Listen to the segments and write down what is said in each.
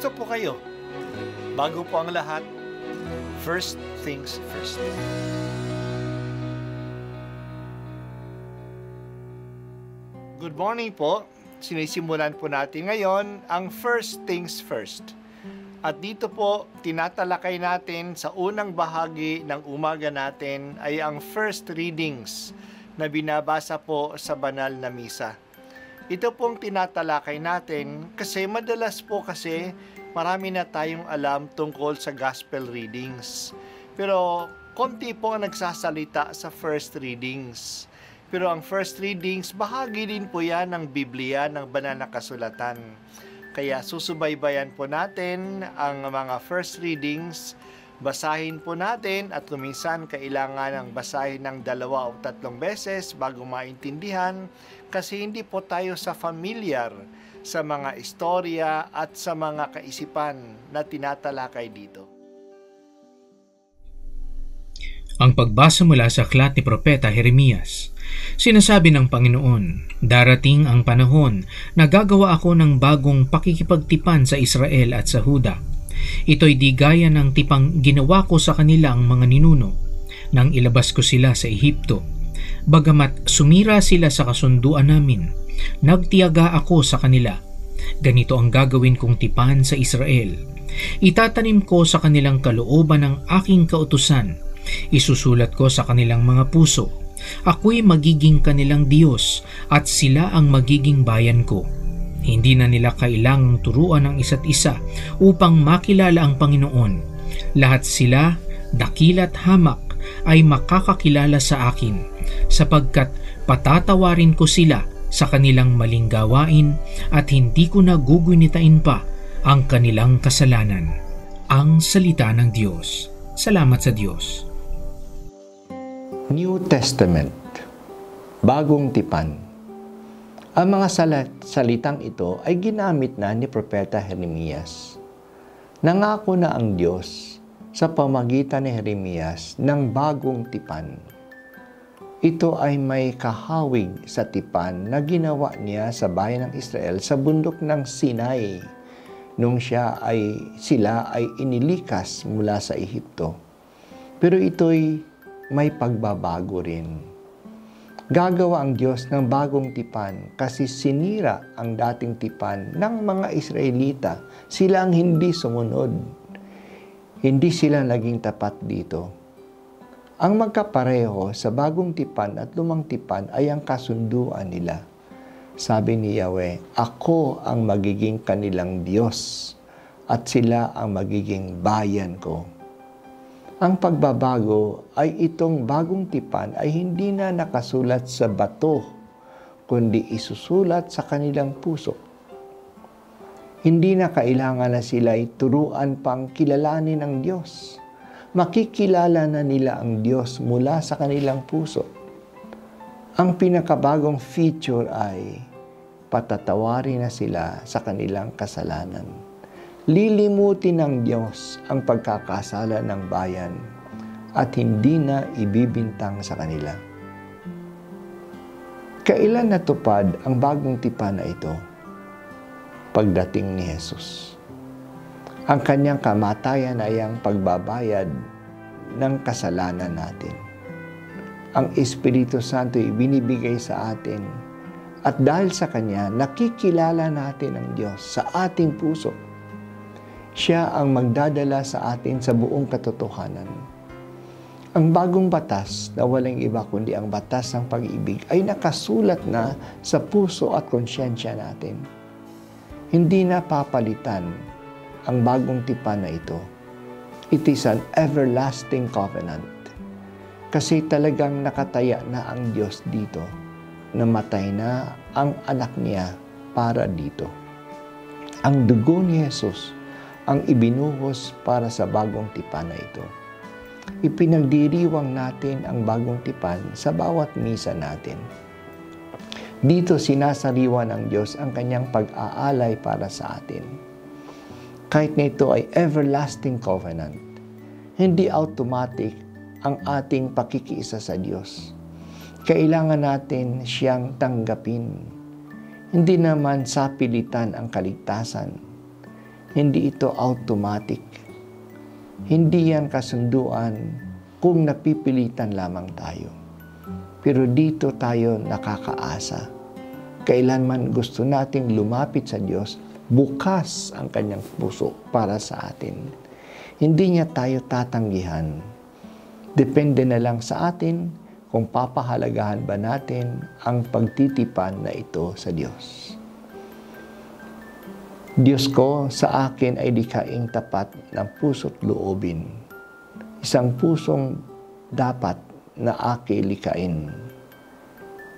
Kumusta po kayo? Bago po ang lahat, first things first. Good morning po. Sinisimulan po natin ngayon ang first things first. At dito po, tinatalakay natin sa unang bahagi ng umaga natin ay ang first readings na binabasa po sa banal na misa. Ito pong tinatalakay natin kasi madalas po kasi marami na tayong alam tungkol sa gospel readings. Pero konti po ang nagsasalita sa first readings. Pero ang first readings, bahagi din po yan ng Biblia, ng banal na kasulatan. Kaya susubaybayan po natin ang mga first readings, basahin po natin at kuminsan kailangan ng basahin ng 2 o 3 beses bago maintindihan kasi hindi po tayo familiar sa mga istorya at sa mga kaisipan na tinatalakay dito. Ang pagbasa mula sa aklat ni Propeta Jeremias. Sinasabi ng Panginoon, darating ang panahon na gagawa ako ng bagong pakikipagtipan sa Israel at sa Huda. Ito'y di gaya ng tipang ginawa ko sa kanilang mga ninuno nang ilabas ko sila sa Ehipto. Bagamat sumira sila sa kasunduan namin, nagtiyaga ako sa kanila. Ganito ang gagawin kong tipan sa Israel. Itatanim ko sa kanilang kalooban ng aking kautusan. Isusulat ko sa kanilang mga puso. Ako'y magiging kanilang Diyos at sila ang magiging bayan ko. Hindi na nila kailangang turuan ang isa't isa upang makilala ang Panginoon. Lahat sila, dakila't hamak, ay makakakilala sa akin, sapagkat patatawarin ko sila sa kanilang maling gawain at hindi ko na gugunitain pa ang kanilang kasalanan. Ang salita ng Diyos. Salamat sa Diyos. New Testament, Bagong Tipan. Ang mga salitang ito ay ginamit na ni Propeta Jeremias. Nangako na ang Diyos sa pamagitan ni Jeremias ng bagong tipan. Ito ay may kahawig sa tipan na ginawa niya sa bayan ng Israel sa bundok ng Sinai nung sila ay inilikas mula sa Ehipto. Pero ito'y may pagbabago rin. Gagawa ang Diyos ng bagong tipan kasi sinira ang dating tipan ng mga Israelita. Sila ang hindi sumunod. Hindi sila naging tapat dito. Ang magkapareho sa bagong tipan at lumang tipan ay ang kasunduan nila. Sabi ni Yahweh, ako ang magiging kanilang Diyos at sila ang magiging bayan ko. Ang pagbabago ay itong bagong tipan ay hindi na nakasulat sa bato, kundi isusulat sa kanilang puso. Hindi na kailangan na sila'y turuan pang kilalanin ang Diyos. Makikilala na nila ang Diyos mula sa kanilang puso. Ang pinakabagong feature ay patatawarin na sila sa kanilang kasalanan. Lilimutin ng Diyos ang pagkakasala ng bayan at hindi na ibibintang sa kanila. Kailan natupad ang bagong tipan na ito? Pagdating ni Jesus. Ang kanyang kamatayan ay ang pagbabayad ng kasalanan natin. Ang Espiritu Santo ay binibigay sa atin at dahil sa kanya, nakikilala natin ang Diyos sa ating puso. Siya ang magdadala sa atin sa buong katotohanan. Ang bagong batas na walang iba kundi ang batas ng pag-ibig ay nakasulat na sa puso at konsyensya natin. Hindi na papalitan ang bagong tipan na ito. It is an everlasting covenant. Kasi talagang nakataya na ang Diyos dito. Namatay na ang anak niya para dito. Ang dugo ni Jesus ang ibinuhos para sa bagong tipan na ito. Ipinagdiriwang natin ang bagong tipan sa bawat misa natin. Dito sinasariwa ng Diyos ang kanyang pag-aalay para sa atin. Kahit na ito ay everlasting covenant, hindi automatic ang ating pakikiisa sa Diyos. Kailangan natin siyang tanggapin. Hindi naman sapilitan ang kaligtasan. Hindi ito automatic. Hindi yan kasunduan kung napipilitan lamang tayo. Pero dito tayo nakakaasa. Kailanman gusto nating lumapit sa Diyos, bukas ang kanyang puso para sa atin. Hindi niya tayo tatanggihan. Depende na lang sa atin kung papahalagahan ba natin ang pagtitipan na ito sa Diyos. Diyos ko, sa akin ay likhaing tapat ng puso't loobin. Isang pusong dapat na aking likhain.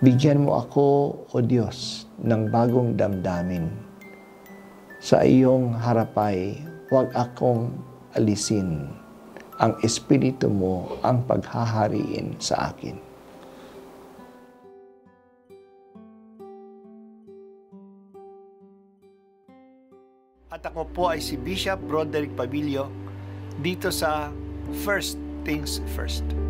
Bigyan mo ako, O Diyos, ng bagong damdamin. Sa iyong harapay, huwag akong alisin. Ang Espiritu mo ang paghahariin sa akin. At ako po ay si Bishop Broderick Pabilio dito sa First Things First.